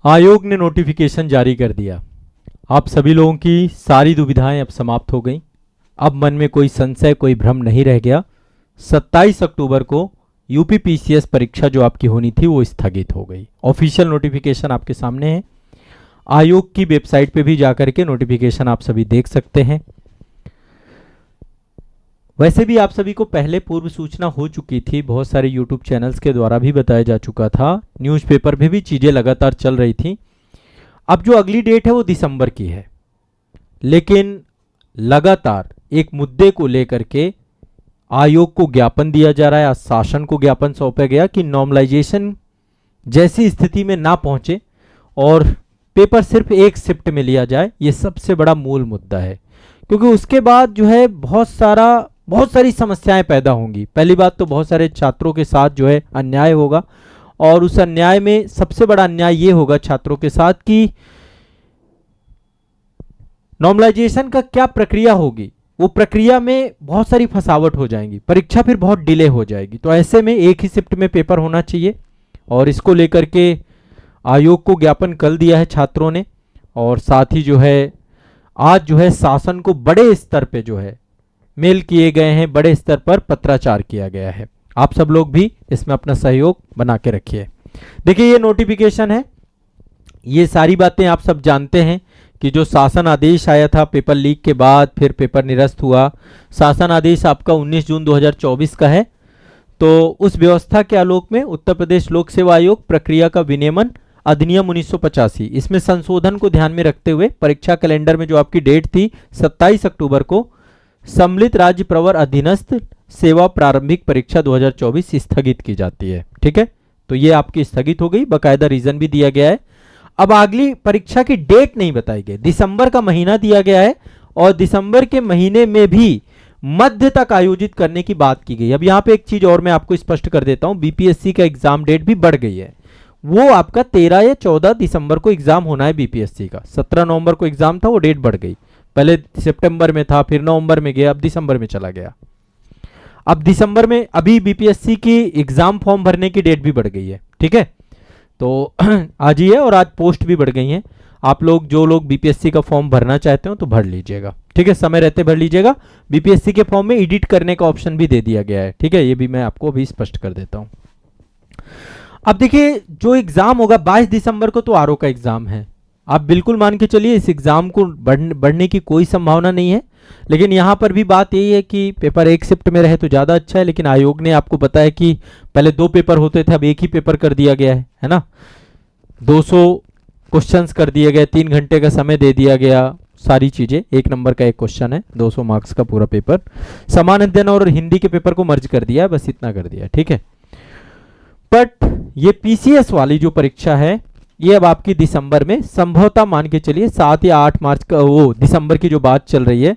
आयोग ने नोटिफिकेशन जारी कर दिया। आप सभी लोगों की सारी दुविधाएं अब समाप्त हो गई। अब मन में कोई संशय, कोई भ्रम नहीं रह गया। 27 अक्टूबर को यूपी पीसीएस परीक्षा जो आपकी होनी थी वो स्थगित हो गई। ऑफिशियल नोटिफिकेशन आपके सामने है। आयोग की वेबसाइट पे भी जाकर के नोटिफिकेशन आप सभी देख सकते हैं। वैसे भी आप सभी को पहले पूर्व सूचना हो चुकी थी, बहुत सारे यूट्यूब चैनल्स के द्वारा भी बताया जा चुका था, न्यूज़पेपर पे भी चीज़ें लगातार चल रही थी। अब जो अगली डेट है वो दिसंबर की है, लेकिन लगातार एक मुद्दे को लेकर के आयोग को ज्ञापन दिया जा रहा है। आज शासन को ज्ञापन सौंपा गया कि नॉर्मलाइजेशन जैसी स्थिति में ना पहुंचे और पेपर सिर्फ एक शिफ्ट में लिया जाए। ये सबसे बड़ा मूल मुद्दा है, क्योंकि उसके बाद जो है बहुत सारी समस्याएं पैदा होंगी। पहली बात तो बहुत सारे छात्रों के साथ जो है अन्याय होगा, और उस अन्याय में सबसे बड़ा अन्याय ये होगा छात्रों के साथ कि नॉर्मलाइजेशन का क्या प्रक्रिया होगी, वो प्रक्रिया में बहुत सारी फंसावट हो जाएंगी, परीक्षा फिर बहुत डिले हो जाएगी। तो ऐसे में एक ही शिफ्ट में पेपर होना चाहिए, और इसको लेकर के आयोग को ज्ञापन कल दिया है छात्रों ने। और साथ ही जो है आज जो है शासन को बड़े स्तर पे जो है मेल किए गए हैं, बड़े स्तर पर पत्राचार किया गया है। आप सब लोग भी इसमें अपना सहयोग बना के रखिए। देखिए ये नोटिफिकेशन है, ये सारी बातें आप सब जानते हैं कि जो शासन आदेश आया था पेपर लीक के बाद, फिर पेपर निरस्त हुआ। शासन आदेश आपका 19 जून 2024 का है। तो उस व्यवस्था के आलोक में उत्तर प्रदेश लोक सेवा आयोग प्रक्रिया का विनियमन अधिनियम 1985, इसमें संशोधन को ध्यान में रखते हुए परीक्षा कैलेंडर में जो आपकी डेट थी 27 अक्टूबर को सम्मिलित राज्य प्रवर अधीनस्थ सेवा प्रारंभिक परीक्षा 2024 स्थगित की जाती है। ठीक है, तो ये आपकी स्थगित हो गई, बाकायदा रीजन भी दिया गया है। अब अगली परीक्षा की डेट नहीं बताई गई, दिसंबर का महीना दिया गया है, और दिसंबर के महीने में भी मध्य तक आयोजित करने की बात की गई। अब यहाँ पे एक चीज और मैं आपको स्पष्ट कर देता हूँ, बीपीएससी का एग्जाम डेट भी बढ़ गई है। वो आपका 13 या 14 दिसंबर को एग्जाम होना है बीपीएससी का। 17 नवंबर को एग्जाम था, वो डेट बढ़ गई। पहले सितंबर में था, फिर नवंबर में गया, अब दिसंबर में चला गया। अब दिसंबर में अभी बीपीएससी की एग्जाम फॉर्म भरने की डेट भी बढ़ गई है। ठीक है, तो आज ही है, और आज पोस्ट भी बढ़ गई हैं। आप लोग जो लोग बीपीएससी का फॉर्म भरना चाहते हो तो भर लीजिएगा। ठीक है, समय रहते भर लीजिएगा। बीपीएससी के फॉर्म में एडिट करने का ऑप्शन भी दे दिया गया है। ठीक है, ये भी मैं आपको अभी स्पष्ट कर देता हूं। अब देखिए जो एग्जाम होगा 22 दिसंबर को, तो आरओ का एग्जाम है। आप बिल्कुल मान के चलिए इस एग्जाम को बढ़ने की कोई संभावना नहीं है, लेकिन यहाँ पर भी बात यही है कि पेपर एक शिफ्ट में रहे तो ज़्यादा अच्छा है। लेकिन आयोग ने आपको बताया कि पहले 2 पेपर होते थे, अब एक ही पेपर कर दिया गया है ना। 200 क्वेश्चंस कर दिए गए, 3 घंटे का समय दे दिया गया, सारी चीज़ें। 1 नंबर का एक क्वेश्चन है, 200 मार्क्स का पूरा पेपर। समान अध्ययन और हिंदी के पेपर को मर्ज कर दिया, बस इतना कर दिया। ठीक है, बट ये पीसीएस वाली जो परीक्षा है ये अब आपकी दिसंबर में संभवतः मान के चलिए 7 या 8 मार्च का, वो दिसंबर की जो बात चल रही है,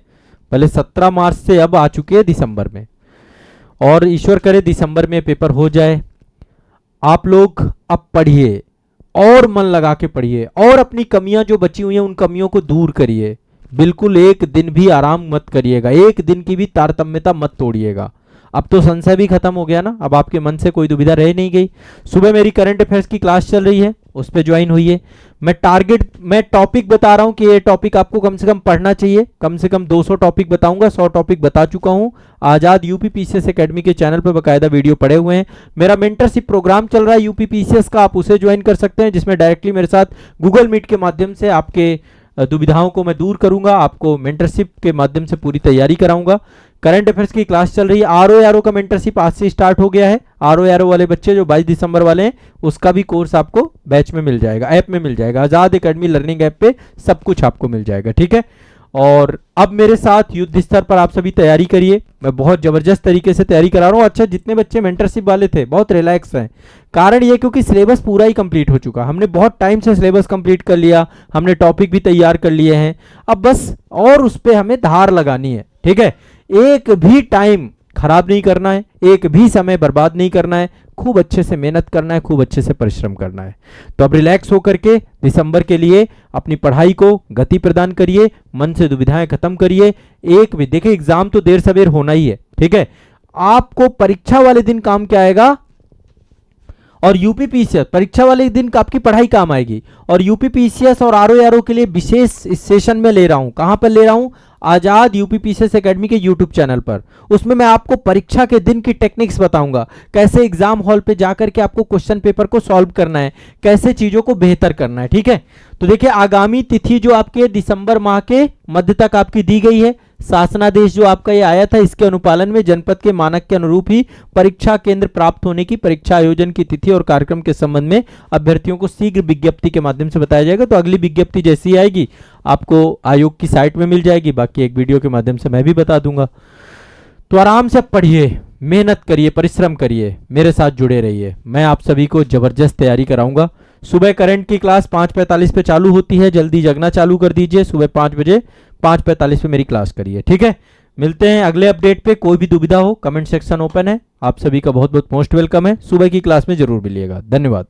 पहले 17 मार्च से अब आ चुकी है दिसंबर में, और ईश्वर करे दिसंबर में पेपर हो जाए। आप लोग अब पढ़िए और मन लगा के पढ़िए, और अपनी कमियां जो बची हुई हैं उन कमियों को दूर करिए। बिल्कुल एक दिन भी आराम मत करिएगा, एक दिन की भी तारतम्यता मत तोड़िएगा। अब तो संशय भी खत्म हो गया ना, अब आपके मन से कोई दुविधा रह नहीं गई। सुबह मेरी करंट अफेयर्स की क्लास चल रही है, उस पर ज्वाइन हुई है। मैं टॉपिक बता रहा हूं कि ये टॉपिक आपको कम से कम पढ़ना चाहिए। कम से कम 200 टॉपिक बताऊंगा, 100 टॉपिक बता चुका हूं। आजाद यूपी पीसीएस एकेडमी के चैनल पर बकायदा वीडियो पड़े हुए हैं। मेरा मेंटरशिप प्रोग्राम चल रहा है यूपी पीसीएस का, आप उसे ज्वाइन कर सकते हैं, जिसमें डायरेक्टली मेरे साथ गूगल मीट के माध्यम से आपके दुविधाओं को मैं दूर करूंगा, आपको मेंटरशिप के माध्यम से पूरी तैयारी कराऊंगा। करंट अफेयर्स की क्लास चल रही है। आरओ का मेंटरशिप आज से स्टार्ट हो गया है। आरओ वाले बच्चे जो 22 दिसंबर वाले हैं, उसका भी कोर्स आपको बैच में मिल जाएगा, ऐप में मिल जाएगा। आजाद एकेडमी लर्निंग ऐप पे सब कुछ आपको मिल जाएगा। ठीक है, और अब मेरे साथ युद्ध स्तर पर आप सभी तैयारी करिए। मैं बहुत जबरदस्त तरीके से तैयारी करा रहा हूँ। अच्छा, जितने बच्चे मेंटरशिप वाले थे बहुत रिलैक्स हैं। कारण ये क्योंकि सिलेबस पूरा ही कंप्लीट हो चुका, हमने बहुत टाइम से सिलेबस कंप्लीट कर लिया, हमने टॉपिक भी तैयार कर लिए हैं। अब बस और उस पर हमें धार लगानी है। ठीक है, एक भी टाइम खराब नहीं करना है, एक भी समय बर्बाद नहीं करना है, खूब अच्छे से मेहनत करना है, खूब अच्छे से परिश्रम करना है। तो अब रिलैक्स होकर के दिसंबर के लिए अपनी पढ़ाई को गति प्रदान करिए, मन से दुविधाएं खत्म करिए। एक भी देखिए, एग्जाम तो देर सवेर होना ही है। ठीक है, आपको परीक्षा वाले दिन काम क्या आएगा, और यूपीपीसीएस परीक्षा वाले दिन आपकी पढ़ाई काम आएगी। और यूपीपीसीएस और आरओ के लिए विशेष इस सेशन में ले रहा हूं। कहां पर ले रहा हूं? आजाद यूपीपीसीएस एकेडमी के यूट्यूब चैनल पर। उसमें मैं आपको परीक्षा के दिन की टेक्निक्स बताऊंगा, कैसे एग्जाम हॉल पे जाकर के आपको क्वेश्चन पेपर को सॉल्व करना है, कैसे चीजों को बेहतर करना है। ठीक है, तो देखिए आगामी तिथि जो आपके दिसंबर माह के मध्य तक आपकी दी गई है। शासनादेश जो आपका ये आया था, इसके अनुपालन में जनपद के मानक के अनुरूप ही परीक्षा केंद्र प्राप्त होने की, परीक्षा आयोजन की तिथि और कार्यक्रम के संबंध में अभ्यर्थियों को शीघ्र विज्ञप्ति के माध्यम से बताया जाएगा। तो अगली विज्ञप्ति जैसी आएगी आपको आयोग की साइट में मिल जाएगी, बाकी एक वीडियो के माध्यम से मैं भी बता दूंगा। तो आराम से पढ़िए, मेहनत करिए, परिश्रम करिए, मेरे साथ जुड़े रहिए। मैं आप सभी को जबरदस्त तैयारी कराऊंगा। सुबह करंट की क्लास 5:45 पे चालू होती है, जल्दी जगना चालू कर दीजिए। सुबह 5 बजे 5:45 पे मेरी क्लास करिए। ठीक है, मिलते हैं अगले अपडेट पे। कोई भी दुविधा हो कमेंट सेक्शन ओपन है, आप सभी का बहुत बहुत मोस्ट वेलकम है। सुबह की क्लास में जरूर मिलिएगा। धन्यवाद।